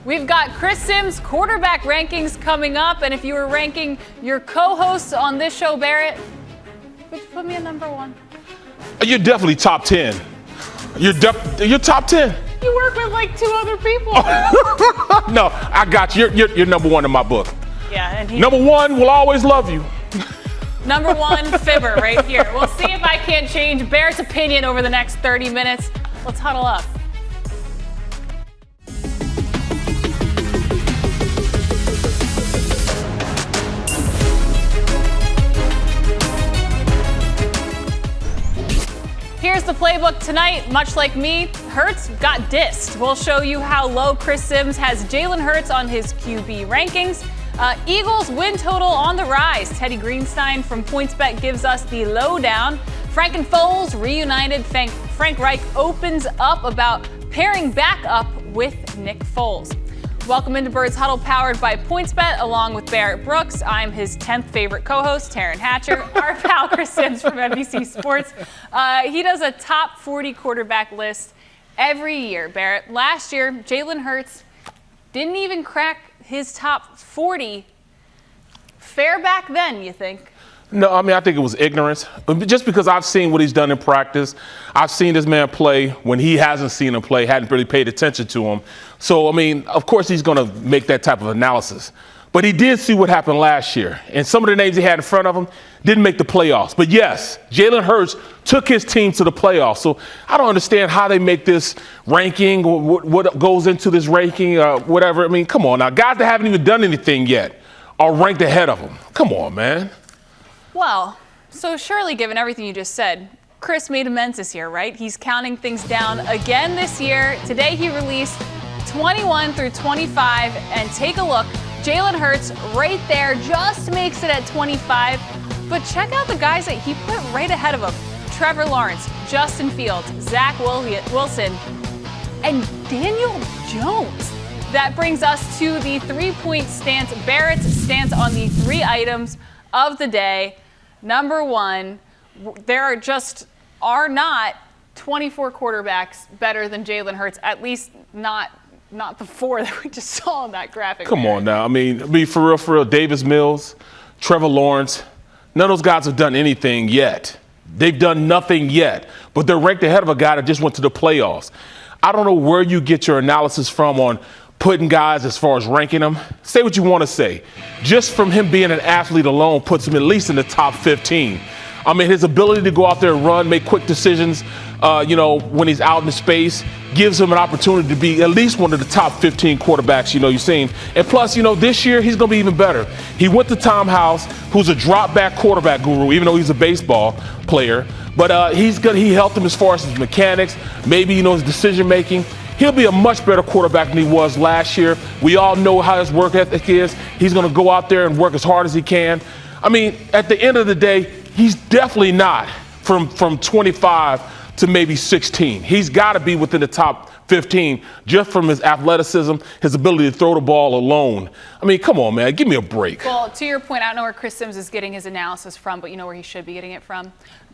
We've got Chris Sims' quarterback rankings coming up, and if you were ranking your co-hosts on this show, Barrett, would you put me at number 1? You're definitely top 10. You're top 10. You work with like 2 other people. No, I got you. You're number 1 in my book. Yeah, and number 1 will always love you. Number 1 fibber right here. We'll see if I can't change Barrett's opinion over the next 30 minutes. Let's huddle up. Here's the playbook tonight. Much like me, Hurts got dissed. We'll show you how low Chris Sims has Jalen Hurts on his QB rankings. Eagles win total on the rise. Teddy Greenstein from PointsBet gives us the lowdown. Frank and Foles reunited. Frank Reich opens up about pairing back up with Nick Foles. Welcome into Birds Huddle, powered by PointsBet, along with Barrett Brooks. I'm his 10th favorite co-host, Taryn Hatcher. Our pal Chris Sims from NBC Sports. He does a top 40 quarterback list every year, Barrett. Last year, Jalen Hurts didn't even crack his top 40. Fair back then, you think? No, I mean, I think it was ignorance. Just because I've seen what he's done in practice. I've seen this man play when he hasn't seen him play, hadn't really paid attention to him. So, I mean, of course he's going to make that type of analysis. But he did see what happened last year. And some of the names he had in front of him didn't make the playoffs. But yes, Jalen Hurts took his team to the playoffs. So I don't understand how they make this ranking, or what goes into this ranking, whatever. I mean, come on now. Guys that haven't even done anything yet are ranked ahead of him. Come on, man. Well, so surely given everything you just said, Chris made amends this year, right? He's counting things down again this year. Today he released 21 through 25, and take a look. Jalen Hurts right there just makes it at 25. But check out the guys that he put right ahead of him. Trevor Lawrence, Justin Fields, Zach Wilson, and Daniel Jones. That brings us to the 3-point stance. Barrett's stance on the 3 items of the day. Number 1, there are not 24 quarterbacks better than Jalen Hurts, at least not the 4 that we just saw in that graphic. Come on now. I mean, for real, Davis Mills, Trevor Lawrence, none of those guys have done anything yet. They've done nothing yet, but they're ranked ahead of a guy that just went to the playoffs. I don't know where you get your analysis from on putting guys as far as ranking them. Say what you want to say. Just from him being an athlete alone puts him at least in the top 15. I mean, his ability to go out there and run, make quick decisions, when he's out in space, gives him an opportunity to be at least one of the top 15 quarterbacks, you've seen. And plus, this year he's going to be even better. He went to Tom House, who's a drop-back quarterback guru, even though he's a baseball player. But he helped him as far as his mechanics, maybe, his decision-making. He'll be a much better quarterback than he was last year. We all know how his work ethic is. He's going to go out there and work as hard as he can. I mean, at the end of the day, he's definitely not from 25 to maybe 16. He's got to be within the top 15 just from his athleticism, his ability to throw the ball alone. I mean, come on, man. Give me a break. Well, to your point, I don't know where Chris Sims is getting his analysis from, but you know where he should be getting it from?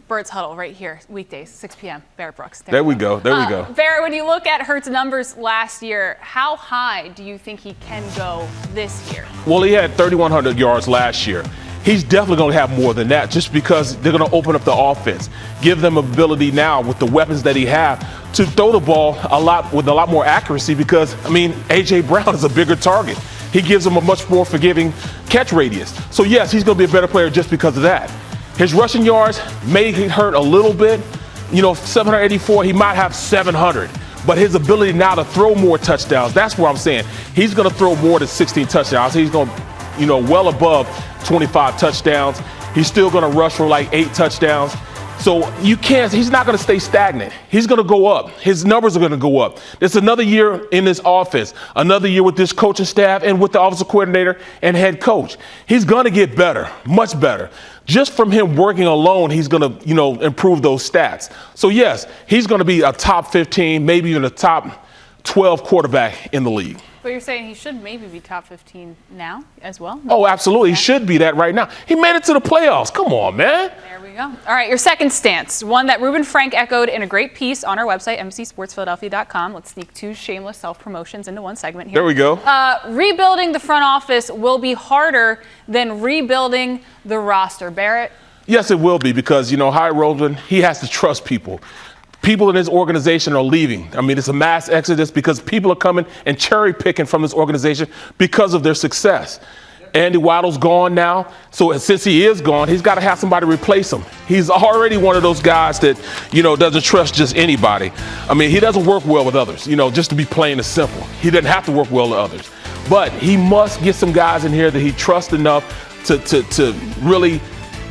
Birds Huddle right here, weekdays, 6 p.m., Barrett Brooks. There we go. Barrett, when you look at Hurts' numbers last year, how high do you think he can go this year? Well, he had 3,100 yards last year. He's definitely going to have more than that just because they're going to open up the offense, give them ability now with the weapons that he has to throw the ball with a lot more accuracy because, A.J. Brown is a bigger target. He gives them a much more forgiving catch radius. So, yes, he's going to be a better player just because of that. His rushing yards may hurt a little bit. 784, he might have 700. But his ability now to throw more touchdowns, that's what I'm saying. He's going to throw more than 16 touchdowns. He's going to, well above 25 touchdowns. He's still going to rush for like 8 touchdowns. So he's not going to stay stagnant. He's going to go up. His numbers are going to go up. It's another year in this offense, another year with this coaching staff and with the offensive coordinator and head coach. He's going to get better, much better. Just from him working alone, he's going to, improve those stats. So, yes, he's going to be a top 15, maybe even a top 12 quarterback in the league. But you're saying he should maybe be top 15 now as well? Oh, absolutely. He should be that right now. He made it to the playoffs. Come on, man. There we go. All right, your second stance, one that Ruben Frank echoed in a great piece on our website, NBCSportsPhiladelphia.com. Let's sneak two shameless self-promotions into one segment here. There we go. Rebuilding the front office will be harder than rebuilding the roster. Barrett? Yes, it will be because, Howard Roseman, he has to trust people. People in his organization are leaving. I mean, it's a mass exodus because people are coming and cherry picking from this organization because of their success. Andy Waddle's gone now. So since he is gone, he's got to have somebody replace him. He's already one of those guys that, doesn't trust just anybody. I mean, he doesn't work well with others, just to be plain and simple. He doesn't have to work well with others. But he must get some guys in here that he trusts enough to really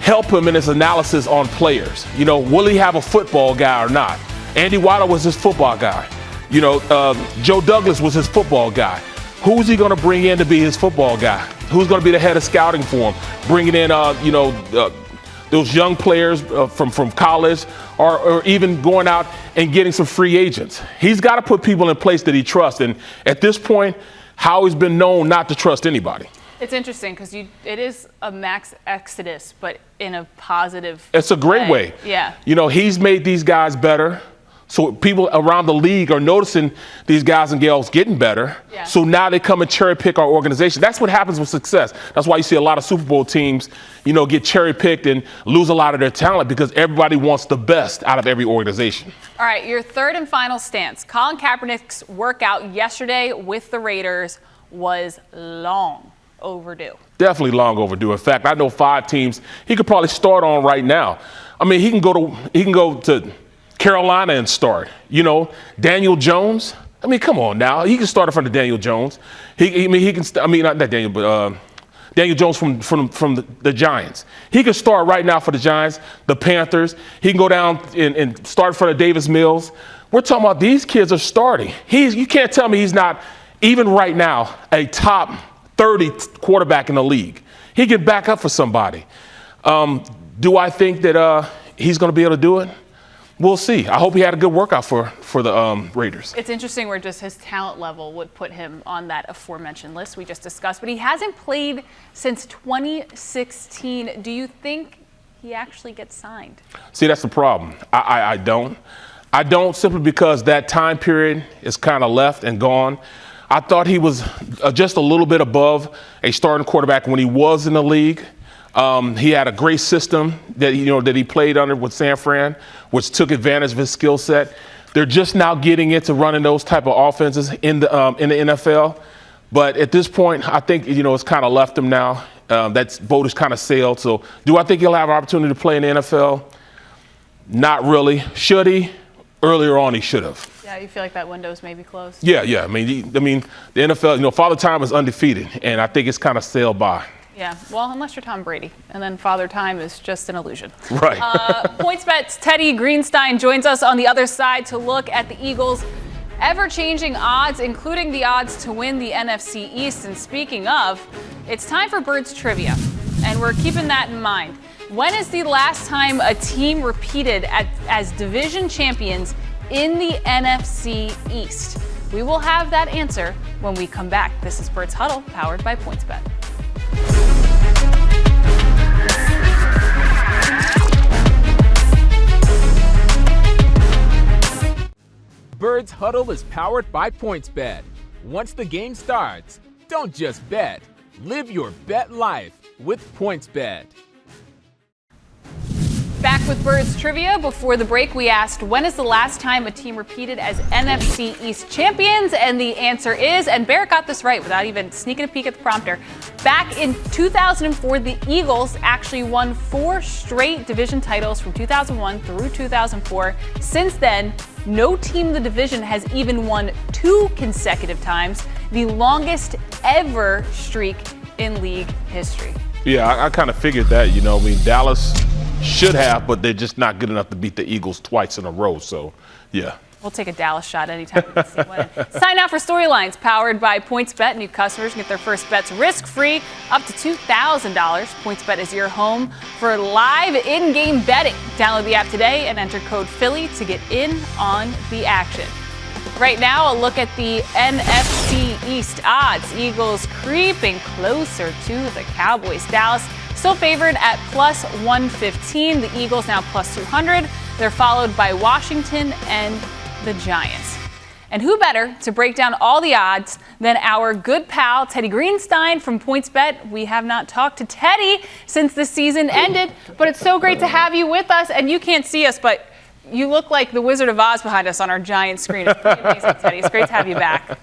help him in his analysis on players. Will he have a football guy or not? Andy Waddle was his football guy. Joe Douglas was his football guy. Who's he going to bring in to be his football guy? Who's going to be the head of scouting for him? Bringing in, those young players from college or even going out and getting some free agents. He's got to put people in place that he trusts. And at this point, Howie's been known not to trust anybody. It's interesting because it is a max exodus, but in a positive It's a great way. Yeah. He's made these guys better. So people around the league are noticing these guys and gals getting better. Yeah. So now they come and cherry pick our organization. That's what happens with success. That's why you see a lot of Super Bowl teams, get cherry picked and lose a lot of their talent because everybody wants the best out of every organization. All right, your third and final stance. Colin Kaepernick's workout yesterday with the Raiders was long overdue. Definitely long overdue. In fact, I know 5 teams he could probably start on right now. I mean, he can go to Carolina and start. Daniel Jones. I mean, come on now. He can start in front of Daniel Jones. Not Daniel, but Daniel Jones from the Giants. He can start right now for the Giants, the Panthers. He can go down and start in front of Davis Mills. We're talking about these kids are starting. You can't tell me he's not, even right now, a top 30 quarterback in the league. He can back up for somebody. Do I think that he's going to be able to do it? We'll see. I hope he had a good workout for the Raiders. It's interesting where just his talent level would put him on that aforementioned list we just discussed, but he hasn't played since 2016. Do you think he actually gets signed? See, that's the problem. I don't. I don't, simply because that time period is kind of left and gone. I thought he was just a little bit above a starting quarterback when he was in the league. He had a great system that he played under with San Fran, which took advantage of his skill set. They're just now getting into running those type of offenses in the NFL. But at this point, I think it's kind of left him now. That boat has kind of sailed. So, do I think he'll have an opportunity to play in the NFL? Not really. Should he? Earlier on, he should have. Yeah, you feel like that window's maybe closed? Yeah. I mean, the NFL, Father Time is undefeated, and I think it's kind of sailed by. Yeah, well, unless you're Tom Brady, and then Father Time is just an illusion. Right. PointsBet's Teddy Greenstein joins us on the other side to look at the Eagles' ever-changing odds, including the odds to win the NFC East. And speaking of, it's time for Birds Trivia, and we're keeping that in mind. When is the last time a team repeated as division champions in the NFC East? We will have that answer when we come back. This is Birds Huddle, powered by PointsBet. Birds Huddle is powered by PointsBet. Once the game starts, don't just bet. Live your bet life with PointsBet. Back with Birds Trivia. Before the break, we asked, when is the last time a team repeated as NFC East champions? And the answer is, and Barrett got this right without even sneaking a peek at the prompter, back in 2004, the Eagles actually won 4 straight division titles from 2001 through 2004. Since then, no team in the division has even won 2 consecutive times, the longest ever streak in league history. Yeah, I kind of figured that, Dallas should have, but they're just not good enough to beat the Eagles twice in a row. So, yeah. We'll take a Dallas shot anytime we can see one. Sign up for Storylines, powered by PointsBet. New customers can get their first bets risk-free, up to $2,000. PointsBet is your home for live in-game betting. Download the app today and enter code Philly to get in on the action. Right now, a look at the NFC East odds. Eagles creeping closer to the Cowboys. Dallas still favored at plus 115. The Eagles now plus 200. They're followed by Washington and the Giants. And who better to break down all the odds than our good pal, Teddy Greenstein from PointsBet. We have not talked to Teddy since the season ended, but it's so great to have you with us. And you can't see us, but you look like the Wizard of Oz behind us on our giant screen. It's pretty amazing, Teddy. It's great to have you back.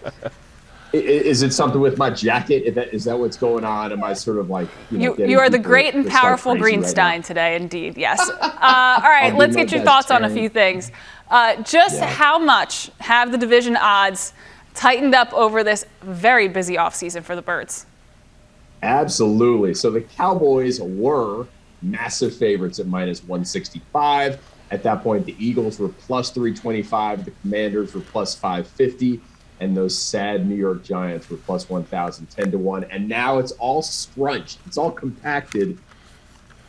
Is it something with my jacket? Is that what's going on? Am I sort of like, you are the great and powerful Greenstein right today, indeed, yes. All right, let's get your thoughts on a few things. How much have the division odds tightened up over this very busy offseason for the Birds? Absolutely. So the Cowboys were massive favorites at minus 165. At that point, the Eagles were plus 325. The Commanders were plus 550. And those sad New York Giants were plus 1,000, 10-1. And now it's all scrunched. It's all compacted.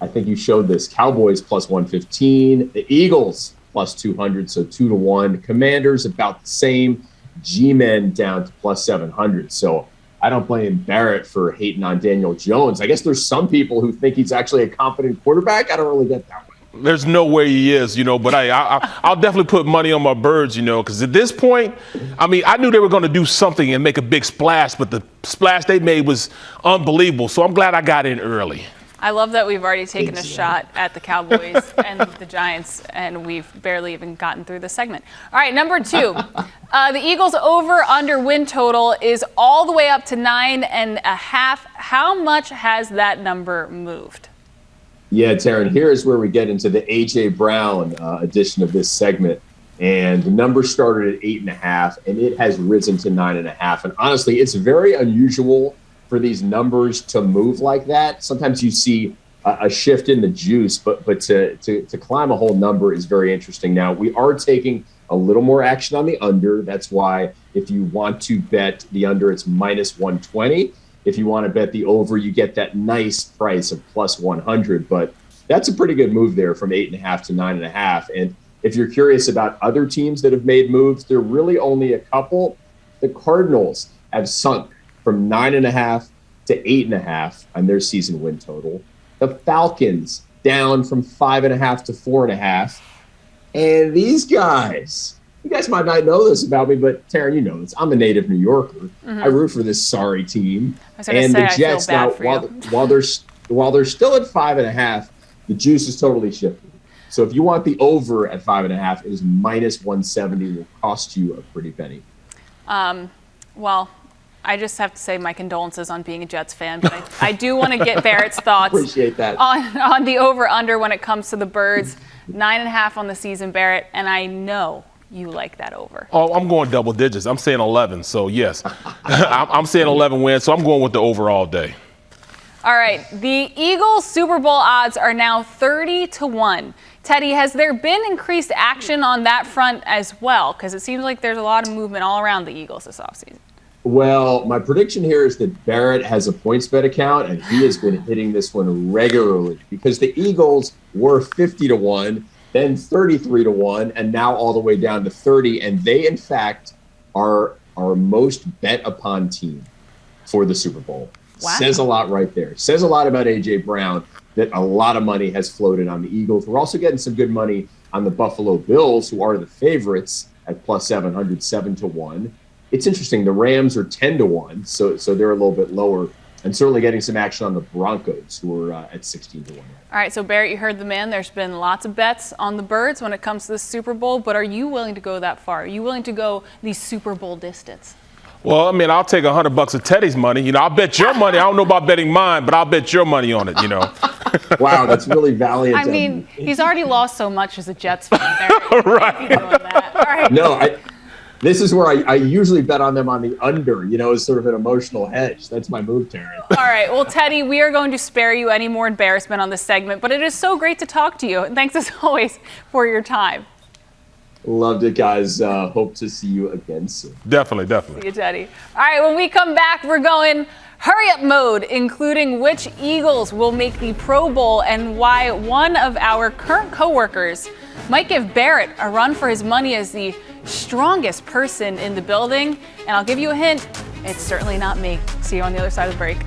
I think you showed this. Cowboys plus 115. The Eagles plus 200, so 2-1. Commanders about the same. G-Men down to plus 700. So I don't blame Barrett for hating on Daniel Jones. I guess there's some people who think he's actually a competent quarterback. I don't really get that way. There's no way he is, but I'll definitely put money on my Birds, because at this point, I knew they were going to do something and make a big splash, but the splash they made was unbelievable. So I'm glad I got in early. I love that we've already taken a shot at the Cowboys and the Giants, and we've barely even gotten through the segment. All right, number 2. The Eagles over-under win total is all the way up to 9.5. How much has that number moved? Yeah, Taryn, here's where we get into the A.J. Brown edition of this segment. And the number started at 8.5, and it has risen to 9.5. And honestly, it's very unusual for these numbers to move like that. Sometimes you see a shift in the juice, but to climb a whole number is very interesting. Now, we are taking a little more action on the under. That's why if you want to bet the under, it's minus 120. If you want to bet the over, you get that nice price of plus 100. But that's a pretty good move there from 8.5 to 9.5. And if you're curious about other teams that have made moves, there are really only a couple. The Cardinals have sunk from 9.5 to 8.5 on their season win total. The Falcons down from 5.5 to 4.5. And these guys, you guys might not know this about me, but Taryn, you know this. I'm a native New Yorker. Mm-hmm. I root for this sorry team. And the Jets now, while they're still at 5.5, the juice is totally shifted. So if you want the over at 5.5, it is minus 170. It will cost you a pretty penny. Well, I just have to say my condolences on being a Jets fan, but I do want to get Barrett's thoughts Appreciate that. on the over-under when it comes to the Birds. 9.5 on the season, Barrett, and I know you like that over. Oh, I'm going double digits. I'm saying 11. So, yes, I'm saying 11 wins. So I'm going with the over all day. All right. The Eagles Super Bowl odds are now 30-1. Teddy, has there been increased action on that front as well? Because it seems like there's a lot of movement all around the Eagles this offseason. Well, my prediction here is that Barrett has a PointsBet account, and he has been hitting this one regularly because the Eagles were 50-1. Then 33-1, and now all the way down to 30. And they, in fact, are our most bet upon team for the Super Bowl. Wow. Says a lot right there. Says a lot about A.J. Brown that a lot of money has floated on the Eagles. We're also getting some good money on the Buffalo Bills, who are the favorites at plus 700, 7-1. It's interesting. The Rams are 10-1, so they're a little bit lower. And certainly getting some action on the Broncos, who are at 16-1. All right, so Barrett, you heard the man. There's been lots of bets on the Birds when it comes to the Super Bowl, but are you willing to go that far? Are you willing to go the Super Bowl distance? Well, I'll take $100 of Teddy's money. I'll bet your money. I don't know about betting mine, but I'll bet your money on it, Wow, that's really valiant. He's already lost so much as a Jets fan. Barrett. Right. Doing that. All right. No, this is where I usually bet on them on the under, as sort of an emotional hedge. That's my move, Taryn. All right. Well, Teddy, we are going to spare you any more embarrassment on this segment, but it is so great to talk to you. And thanks, as always, for your time. Loved it, guys. Hope to see you again soon. Definitely. See you, Teddy. All right. When we come back, we're going hurry-up mode, including which Eagles will make the Pro Bowl and why one of our current coworkers might give Barrett a run for his money as the strongest person in the building. And I'll give you a hint, it's certainly not me. See you on the other side of the break.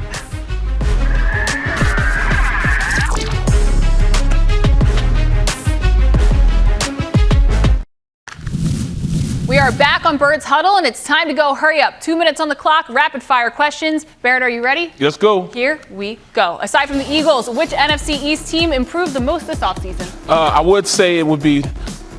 We are back on Birds Huddle, and it's time to go. Hurry up. 2 minutes on the clock. Rapid fire questions. Barrett, are you ready? Let's go. Here we go. Aside from the Eagles, which NFC East team improved the most this offseason? I would say it would be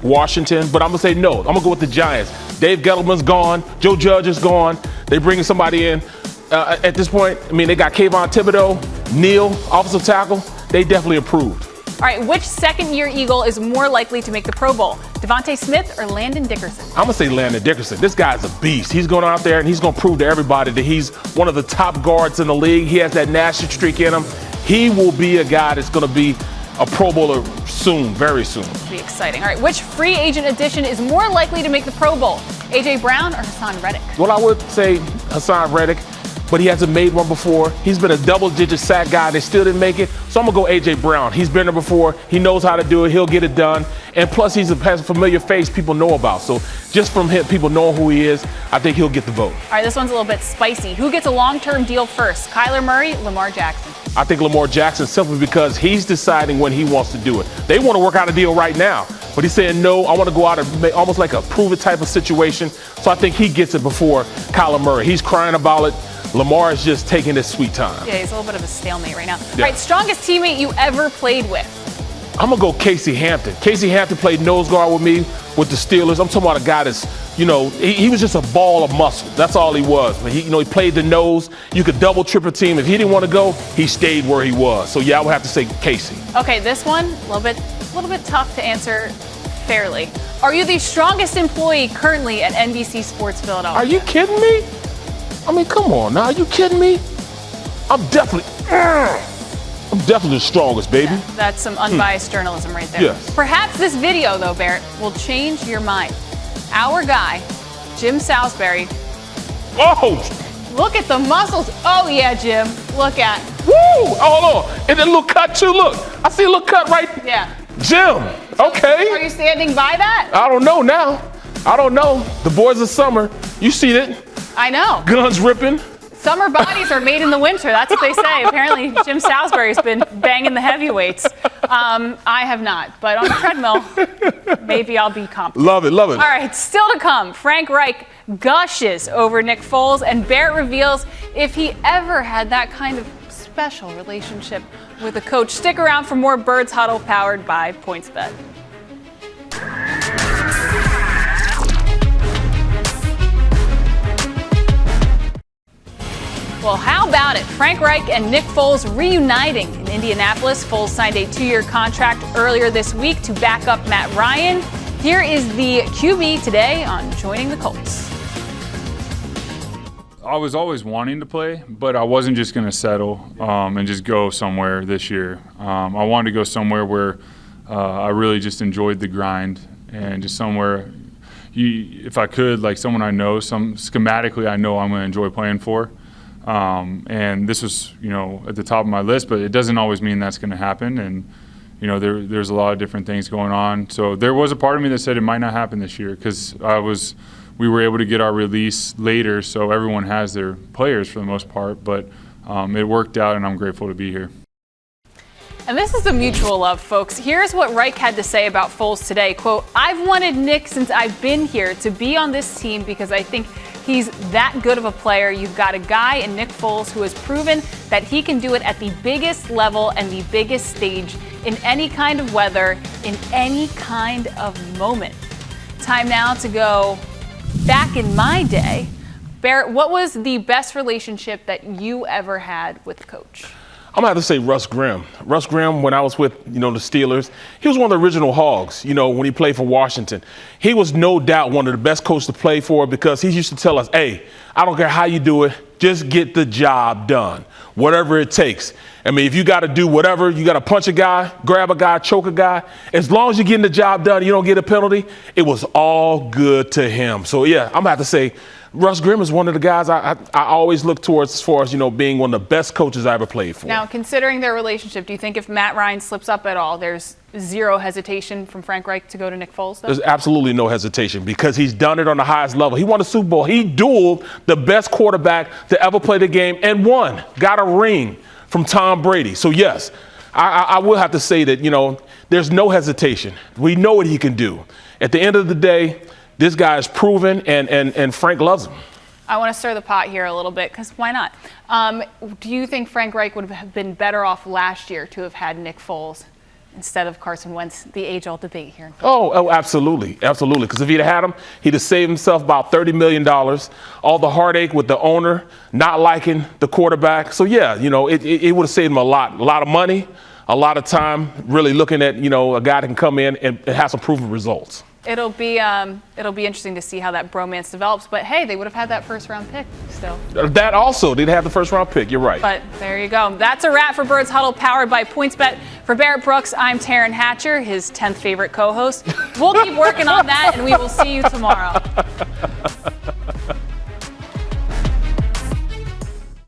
Washington, but I'm going to say no. I'm going to go with the Giants. Dave Gettleman's gone. Joe Judge is gone. They're bringing somebody in. At this point, I mean, they got Kayvon Thibodeau, Neal, offensive tackle. They definitely improved. All right, which second-year Eagle is more likely to make the Pro Bowl? Devontae Smith or Landon Dickerson? I'm going to say Landon Dickerson. This guy's a beast. He's going out there and he's going to prove to everybody that he's one of the top guards in the league. He has that national streak in him. He will be a guy that's going to be a Pro Bowler soon, very soon. It'll be exciting. All right, which free agent addition is more likely to make the Pro Bowl? A.J. Brown or Hassan Reddick? Well, I would say Hassan Reddick, but he hasn't made one before. He's been a double-digit sack guy. They still didn't make it. So I'm going to go A.J. Brown. He's been there before. He knows how to do it. He'll get it done. And plus, has a familiar face people know about. So just from him, people knowing who he is, I think he'll get the vote. All right, this one's a little bit spicy. Who gets a long-term deal first? Kyler Murray, Lamar Jackson? I think Lamar Jackson, simply because he's deciding when he wants to do it. They want to work out a deal right now. But he's saying, no, I want to go out and make almost like a prove-it type of situation. So I think he gets it before Kyler Murray. He's crying about it. Lamar is just taking his sweet time. Yeah, he's a little bit of a stalemate right now. Yeah. All right, strongest teammate you ever played with? I'm going to go Casey Hampton. Casey Hampton played nose guard with me with the Steelers. I'm talking about a guy that's, he was just a ball of muscle. That's all he was. But he played the nose. You could double, triple team. If he didn't want to go, he stayed where he was. So, yeah, I would have to say Casey. Okay, this one, a little bit tough to answer fairly. Are you the strongest employee currently at NBC Sports Philadelphia? Are you kidding me? I mean, come on now. Are you kidding me? I'm definitely the strongest, baby. Yeah, that's some unbiased journalism right there. Yes. Perhaps this video, though, Barrett, will change your mind. Our guy, Jim Salisbury. Oh! Look at the muscles. Oh, yeah, Jim. Look at. Woo! Oh, hold on. And then a little cut, too. Look. I see a little cut right. Yeah. Jim. Okay. Are you standing by that? I don't know now. I don't know. The boys of summer. You see it. I know. Guns ripping. Summer bodies are made in the winter. That's what they say. Apparently, Jim Salisbury's been banging the heavyweights. I have not. But on the treadmill, maybe I'll be competent. Love it, love it. All right, still to come. Frank Reich gushes over Nick Foles, and Barrett reveals if he ever had that kind of special relationship with a coach. Stick around for more Birds Huddle powered by PointsBet. Well, how about it? Frank Reich and Nick Foles reuniting in Indianapolis. Foles signed a 2-year contract earlier this week to back up Matt Ryan. Here is the QB today on joining the Colts. I was always wanting to play, but I wasn't just going to settle and just go somewhere this year. I wanted to go somewhere where I really just enjoyed the grind and just somewhere, if I could, like someone I know, schematically I know I'm going to enjoy playing for. And this was, at the top of my list, but it doesn't always mean that's going to happen. And, there's a lot of different things going on. So there was a part of me that said it might not happen this year because we were able to get our release later, so everyone has their players for the most part. But it worked out, and I'm grateful to be here. And this is a mutual love, folks. Here's what Reich had to say about Foles today. Quote, "I've wanted Nick since I've been here to be on this team because I think he's that good of a player. You've got a guy in Nick Foles who has proven that he can do it at the biggest level and the biggest stage in any kind of weather, in any kind of moment." Time now to go back in my day. Barrett, what was the best relationship that you ever had with a coach? I'm going to have to say Russ Grimm. Russ Grimm, when I was with, the Steelers, he was one of the original Hogs, when he played for Washington. He was no doubt one of the best coaches to play for because he used to tell us, hey, I don't care how you do it, just get the job done, whatever it takes. I mean, if you got to do whatever, you got to punch a guy, grab a guy, choke a guy, as long as you're getting the job done, you don't get a penalty, it was all good to him. So, yeah, I'm going to have to say Russ Grimm is one of the guys I always look towards as far as, being one of the best coaches I ever played for. Now, considering their relationship, do you think if Matt Ryan slips up at all, there's zero hesitation from Frank Reich to go to Nick Foles, though? There's absolutely no hesitation because he's done it on the highest level. He won a Super Bowl. He dueled the best quarterback to ever play the game and won. Got a ring from Tom Brady. So, yes, I will have to say that, there's no hesitation. We know what he can do. At the end of the day, this guy is proven, and Frank loves him. I want to stir the pot here a little bit, because why not? Do you think Frank Reich would have been better off last year to have had Nick Foles instead of Carson Wentz, the age-old debate here? Oh, absolutely. Absolutely. Because if he'd had him, he'd have saved himself about $30 million, all the heartache with the owner not liking the quarterback. So, yeah, it would have saved him a lot of money, a lot of time, really looking at, a guy that can come in and have some proven results. It'll be interesting to see how that bromance develops. But hey, they would have had that first-round pick still. That also, they'd have the first-round pick. You're right. But there you go. That's a wrap for Birds Huddle, powered by PointsBet. For Barrett Brooks, I'm Taryn Hatcher, his 10th favorite co-host. We'll keep working on that, and we will see you tomorrow.